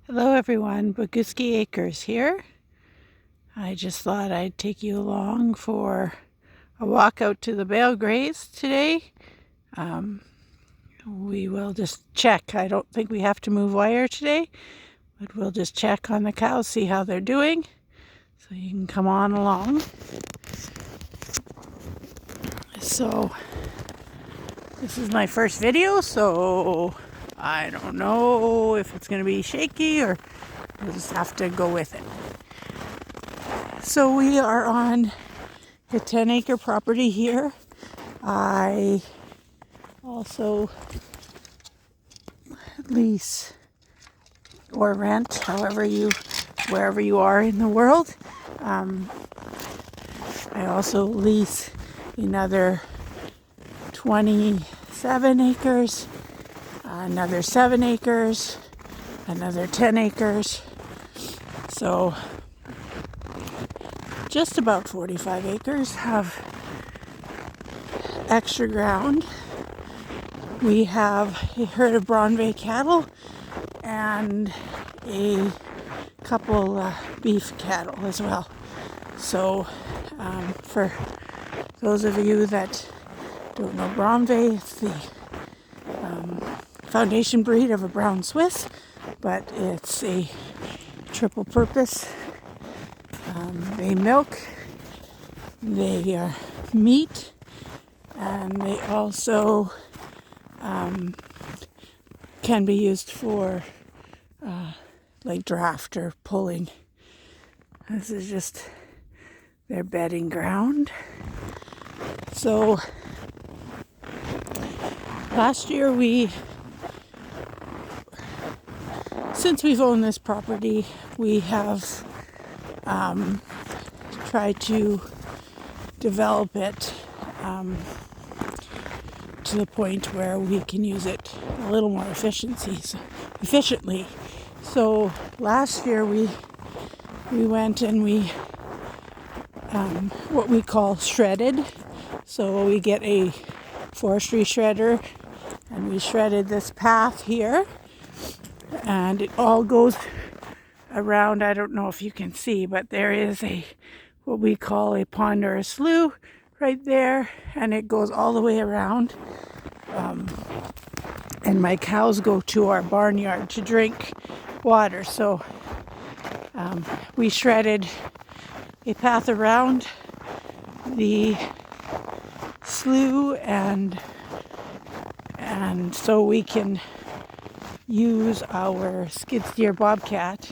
Hello everyone, Boguski Acres here. I just thought I'd take you along for a walk out to the Bale Graze today. We will just check. I don't think we have to move wire today, but we'll just check on the cows, see how they're doing. So you can come on along. So this is my first video, so I don't know if it's going to be shaky or we'll just have to go with it. So we are on a 10-acre property here. I also lease or rent, wherever you are in the world. I also lease another 27 acres, another 7 acres, another 10 acres. So just about 45 acres have extra ground. We have a herd of Bronze cattle and a couple beef cattle as well. So for those of you that don't know Bronze, it's the foundation breed of a brown Swiss, but it's a triple purpose. They milk, they are meat, and they also can be used for like draft or pulling. This is just their bedding ground. So last year since we've owned this property, we have tried to develop it to the point where we can use it a little more efficiently. So last year we went and we what we call shredded. So we get a forestry shredder and we shredded this path here, and it all goes around. I don't know if you can see, but there is what we call a pond or a slough right there, and it goes all the way around. And my cows go to our barnyard to drink water. So we shredded a path around the slough, and so we can use our skid steer bobcat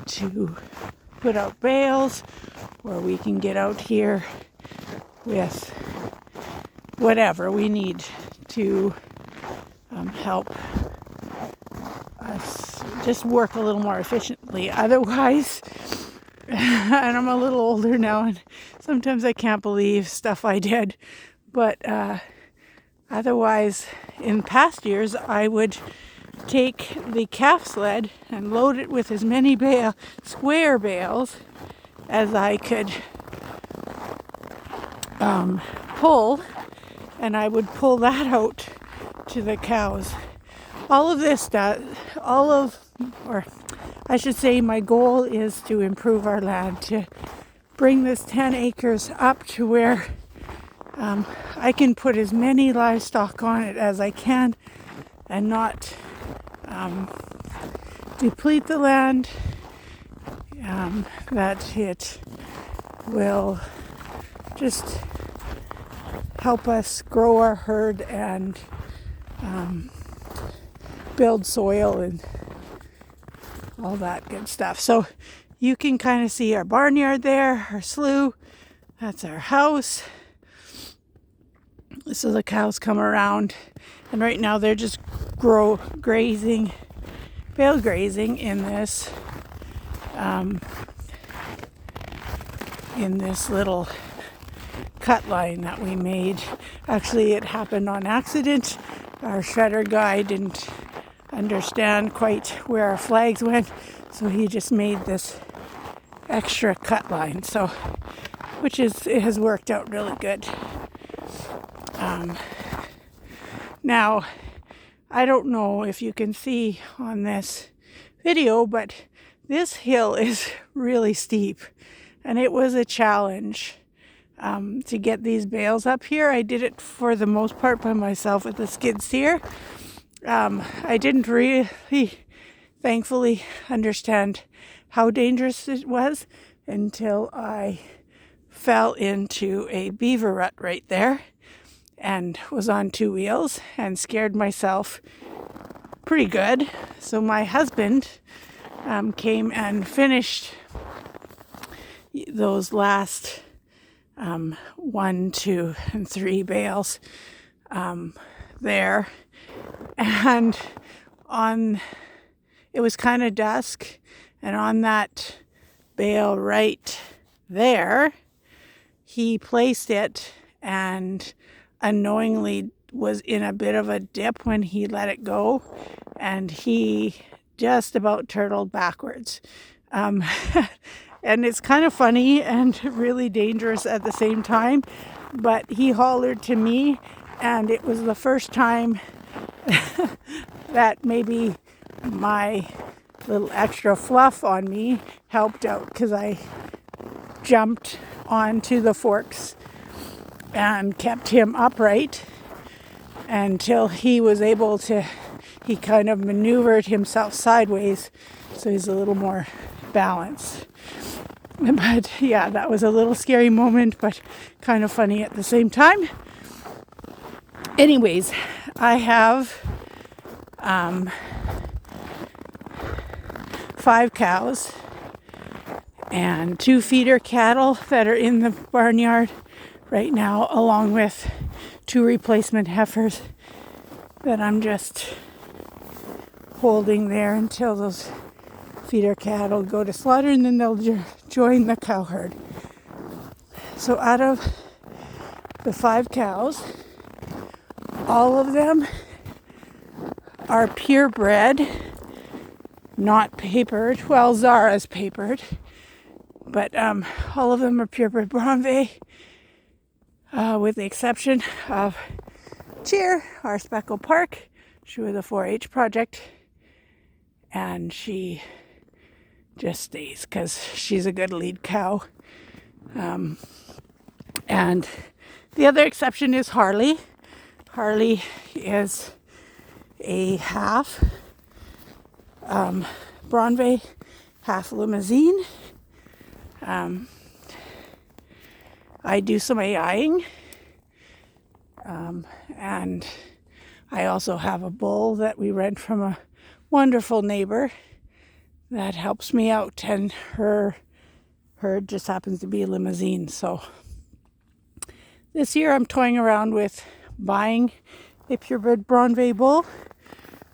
to put out bales, or we can get out here with whatever we need to help us just work a little more efficiently. Otherwise, and I'm a little older now, and sometimes I can't believe stuff I did, but otherwise, in past years, I would take the calf sled and load it with as many square bales as I could pull, and I would pull that out to the cows. Or I should say my goal is to improve our land, to bring this 10 acres up to where I can put as many livestock on it as I can and not deplete the land, that it will just help us grow our herd and build soil and all that good stuff. So you can kind of see our barnyard there, our slough, that's our house. So the cows come around, and right now they're just grazing, bale grazing in this little cut line that we made. Actually, it happened on accident. Our shredder guy didn't understand quite where our flags went, so he just made this extra cut line. It has worked out really good. Now, I don't know if you can see on this video, but this hill is really steep, and it was a challenge to get these bales up here. I did it for the most part by myself with the skid steer. I didn't really, thankfully, understand how dangerous it was until I fell into a beaver rut right there and was on 2 wheels and scared myself pretty good. So my husband came and finished those last 1, 2, and 3 bales there. And it was kind of dusk, and on that bale right there, he placed it and unknowingly was in a bit of a dip when he let it go, and he just about turtled backwards. And it's kind of funny and really dangerous at the same time, but he hollered to me, and it was the first time that maybe my little extra fluff on me helped out, because I jumped onto the forks and kept him upright until he was able to, he kind of maneuvered himself sideways so he's a little more balanced. But yeah, that was a little scary moment, but kind of funny at the same time. Anyways, I have 5 cows and 2 feeder cattle that are in the barnyard right now, along with 2 replacement heifers that I'm just holding there until those feeder cattle go to slaughter, and then they'll join the cow herd. So out of the 5 cows, all of them are purebred, not papered. Well, Zara's papered, but all of them are purebred Bronve, with the exception of Cheer, our Speckle Park. She was a 4-H project, and she just stays because she's a good lead cow. And the other exception is Harley. Harley is a half Bronve, half Limousine. I do some AIing, and I also have a bull that we rent from a wonderful neighbor that helps me out, and her herd just happens to be a Limousine. So this year I'm toying around with buying a purebred Bronve bull,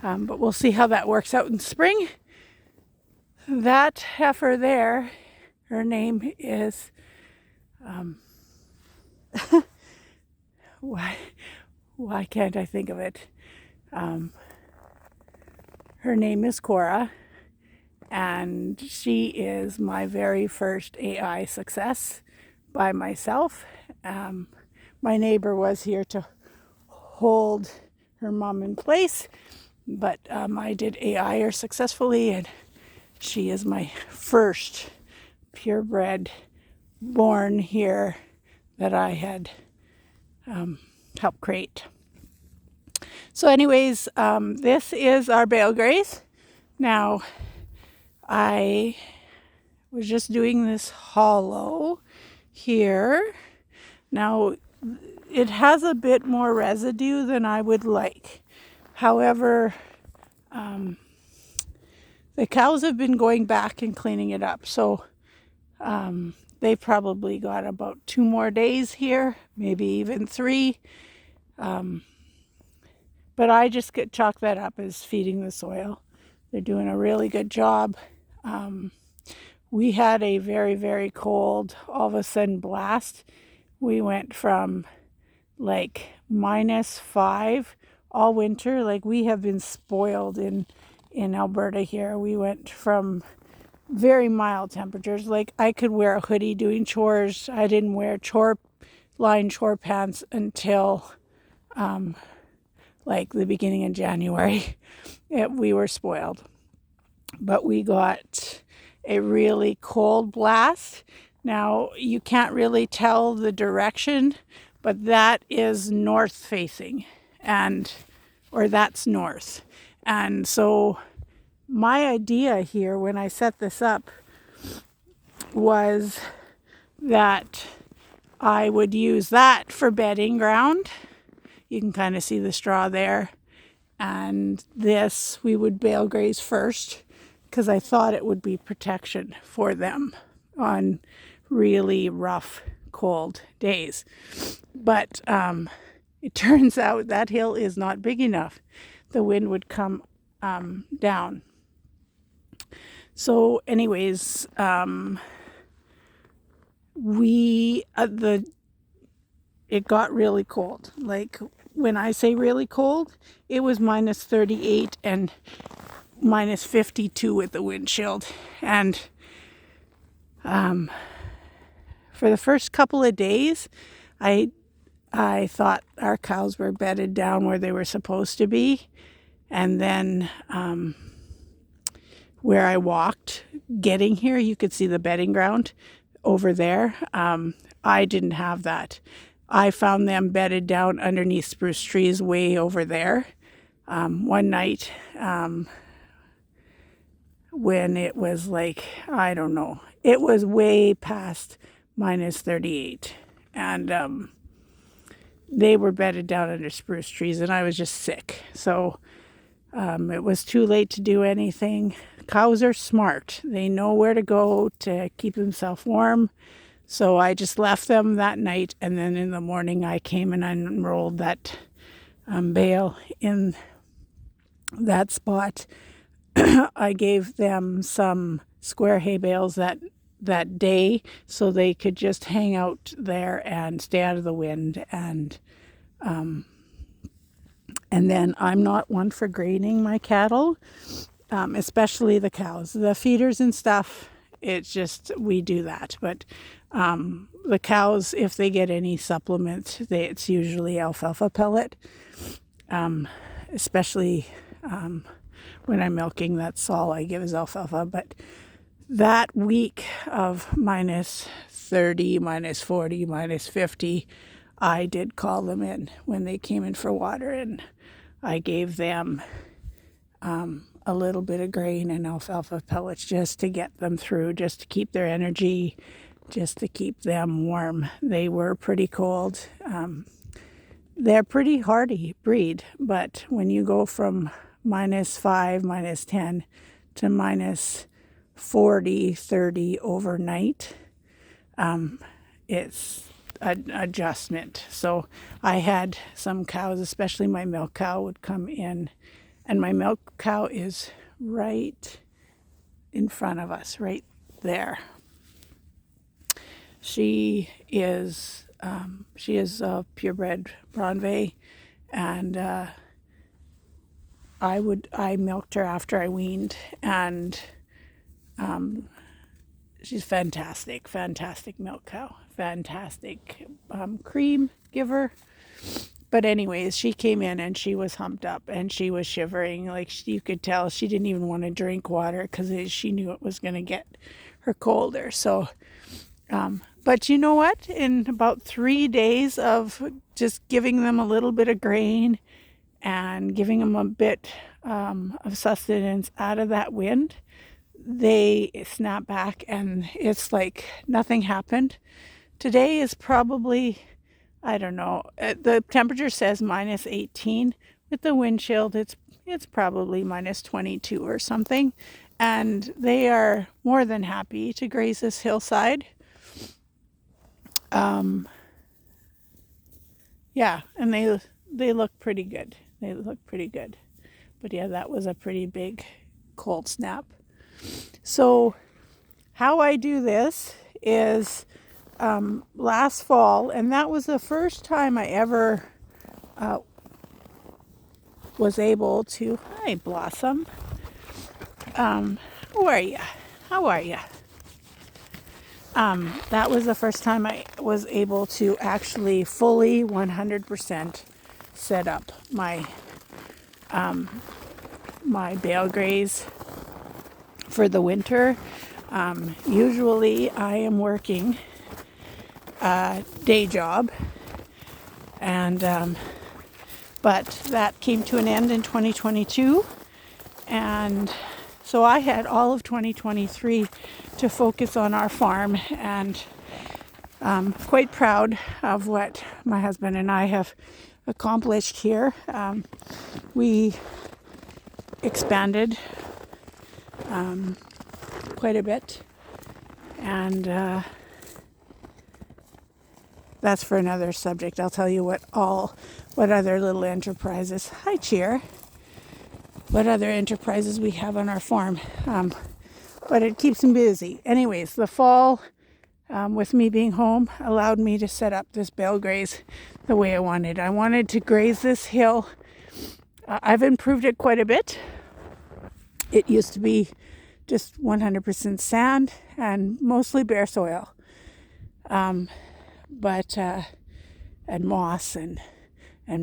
but we'll see how that works out in spring. That heifer there, her name is why can't I think of it? Her name is Cora, and she is my very first AI success by myself. My neighbor was here to hold her mom in place, but I did AI her successfully, and she is my first purebred born here that I had helped create. So anyways, this is our bale graze. Now, I was just doing this hollow here. Now, it has a bit more residue than I would like. However, the cows have been going back and cleaning it up. So they've probably got about 2 more days here, maybe even 3. But I just chalk that up as feeding the soil. They're doing a really good job. We had a very, very cold, all of a sudden blast. We went from like -5 all winter. Like, we have been spoiled in Alberta here. We went from very mild temperatures. Like, I could wear a hoodie doing chores. I didn't wear lined chore pants until like the beginning of January. We were spoiled. but we got a really cold blast. Now, you can't really tell the direction, but that is north facing, and or that's north. And so my idea here when I set this up was that I would use that for bedding ground. You can kind of see the straw there. And this we would bale graze first because I thought it would be protection for them on really rough, cold days. But it turns out that hill is not big enough. The wind would come down. So, anyways, it got really cold. Like when I say really cold, it was minus 38 and minus 52 with the wind chilled. And for the first couple of days, I thought our cows were bedded down where they were supposed to be. And then where I walked getting here, you could see the bedding ground over there. I didn't have that. I found them bedded down underneath spruce trees way over there. One night when it was like, I don't know, it was way past minus 38. And they were bedded down under spruce trees, and I was just sick. So it was too late to do anything. Cows are smart. They know where to go to keep themselves warm. So I just left them that night, and then in the morning I came and unrolled that bale in that spot. I gave them some square hay bales that day so they could just hang out there and stay out of the wind. And then I'm not one for grading my cattle, especially the cows. The feeders and stuff, it's just, we do that. But the cows, if they get any supplement, it's usually alfalfa pellet, especially when I'm milking. That's all I give is alfalfa. But that week of minus 30, minus 40, minus 50, I did call them in when they came in for water, and I gave them a little bit of grain and alfalfa pellets just to get them through, just to keep their energy, just to keep them warm. They were pretty cold. They're pretty hardy breed, but when you go from minus 5, minus 10 to minus 40, 30 overnight, it's an adjustment. So I had some cows, especially my milk cow, would come in, and my milk cow is right in front of us, right there. She is a purebred Bronve, and I milked her after I weaned, and she's fantastic milk cow, fantastic cream giver. But anyways, she came in and she was humped up and she was shivering. Like, you could tell she didn't even want to drink water because she knew it was going to get her colder. So, but you know what? In about 3 days of just giving them a little bit of grain and giving them a bit of sustenance out of that wind, they snap back and it's like nothing happened. Today is probably, I don't know, the temperature says minus 18. With the wind chill, it's probably minus 22 or something. And they are more than happy to graze this hillside. Yeah, and they look pretty good. They look pretty good. But yeah, that was a pretty big cold snap. So how I do this is last fall, and that was the first time I ever was able to, hi Blossom, how are you? How are you? That was the first time I was able to actually fully 100% set up my my bale graze for the winter. Usually I am working a day job, and but that came to an end in 2022, and so I had all of 2023 to focus on our farm, and quite proud of what my husband and I have accomplished here. We expanded quite a bit, and that's for another subject. I'll tell you what other little enterprises. Hi, Cheer. What other enterprises we have on our farm. But it keeps me busy. Anyways, the fall, with me being home, allowed me to set up this bale graze the way I wanted. I wanted to graze this hill. I've improved it quite a bit. It used to be just 100% sand and mostly bare soil, but and moss and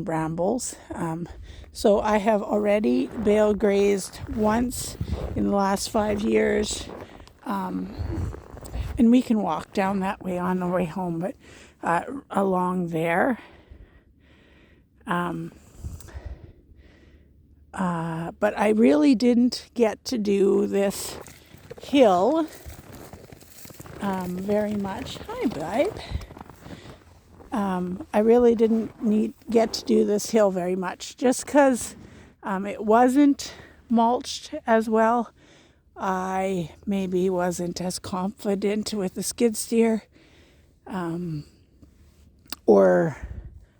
brambles. So I have already bale grazed once in the last 5 years, and we can walk down that way on the way home, but along there. But I really didn't get to do this hill very much. Hi, babe. I really didn't get to do this hill very much, just because it wasn't mulched as well. I maybe wasn't as confident with the skid steer, or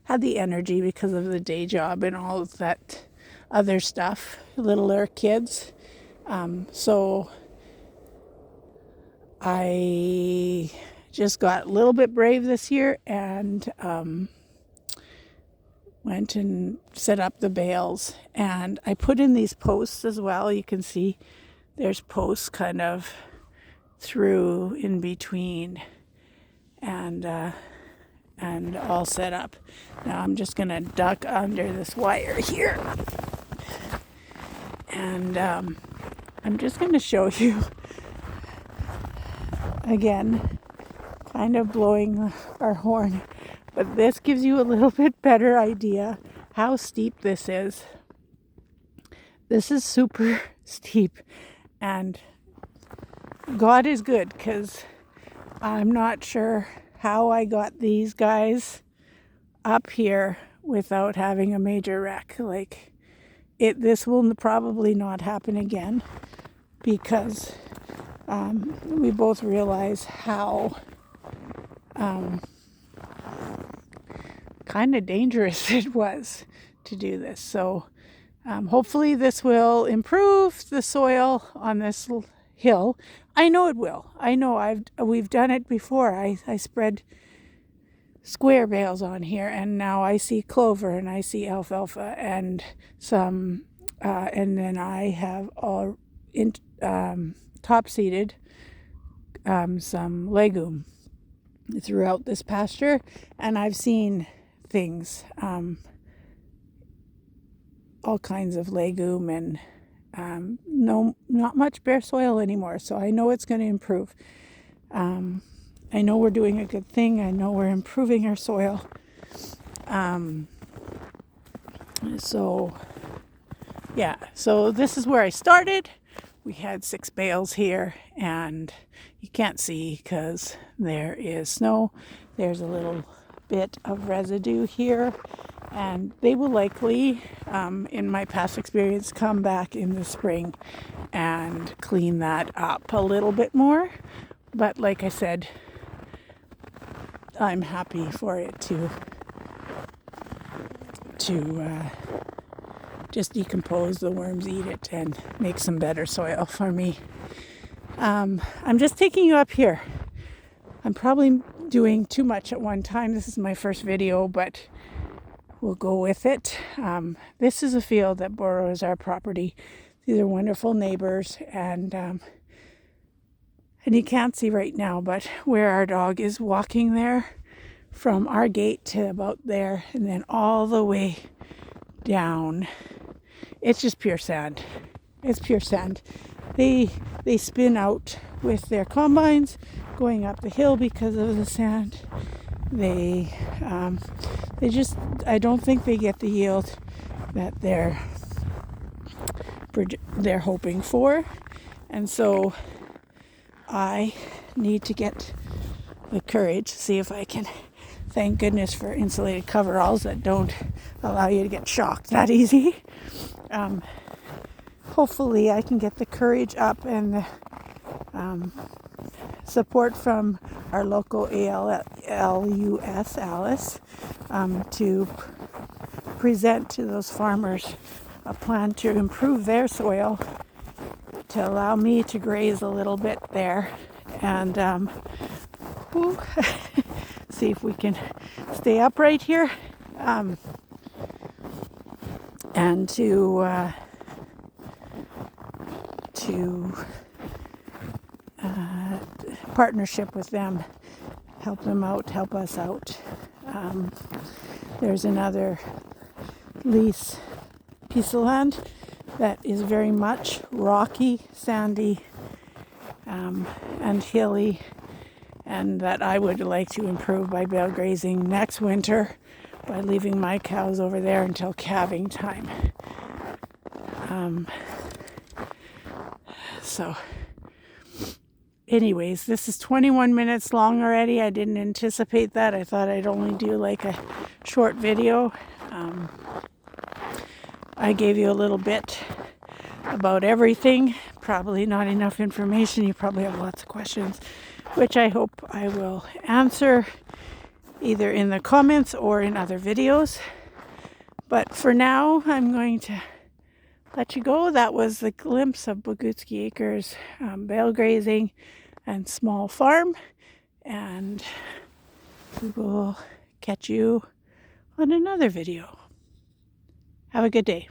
had the energy because of the day job and all of that other stuff, littler kids. So I just got a little bit brave this year and went and set up the bales. And I put in these posts as well. You can see there's posts kind of through in between, and all set up. Now I'm just going to duck under this wire here. And I'm just going to show you again, kind of blowing our horn, but this gives you a little bit better idea how steep this is. This is super steep, and God is good, because I'm not sure how I got these guys up here without having a major wreck. This will probably not happen again, because we both realize how kind of dangerous it was to do this. So hopefully this will improve the soil on this hill. I know it will. I know we've done it before. I spread square bales on here, and now I see clover and I see alfalfa and some, and then I have all top seeded some legume throughout this pasture, and I've seen things, all kinds of legume, and not much bare soil anymore. So I know it's going to improve. I know we're doing a good thing. I know we're improving our soil. So this is where I started. We had 6 bales here, and you can't see because there is snow. There's a little bit of residue here, and they will likely, in my past experience, come back in the spring and clean that up a little bit more. But like I said, I'm happy for it to just decompose, the worms eat it, and make some better soil for me. I'm just taking you up here. I'm probably doing too much at one time. This is my first video, but we'll go with it. This is a field that borrows our property. These are wonderful neighbors, and you can't see right now, but where our dog is walking there, from our gate to about there, and then all the way down, it's just pure sand. It's pure sand. They they spin out with their combines going up the hill because of the sand. They just, I don't think they get the yield that they're hoping for. And so I need to get the courage to see if I can, thank goodness for insulated coveralls that don't allow you to get shocked that easy. Hopefully I can get the courage up and the support from our local ALUS, Alice, to present to those farmers a plan to improve their soil, to allow me to graze a little bit there, and see if we can stay upright here, and to partnership with them, help them out, help us out. There's another lease piece of land that is very much rocky, sandy, and hilly, and that I would like to improve by bale grazing next winter by leaving my cows over there until calving time. So anyways, this is 21 minutes long already. I didn't anticipate that. I thought I'd only do like a short video. I gave you a little bit about everything. Probably not enough information. You probably have lots of questions, which I hope I will answer either in the comments or in other videos. But for now, I'm going to let you go. That was the glimpse of Bogutsky Acres bale grazing and small farm. And we will catch you on another video. Have a good day.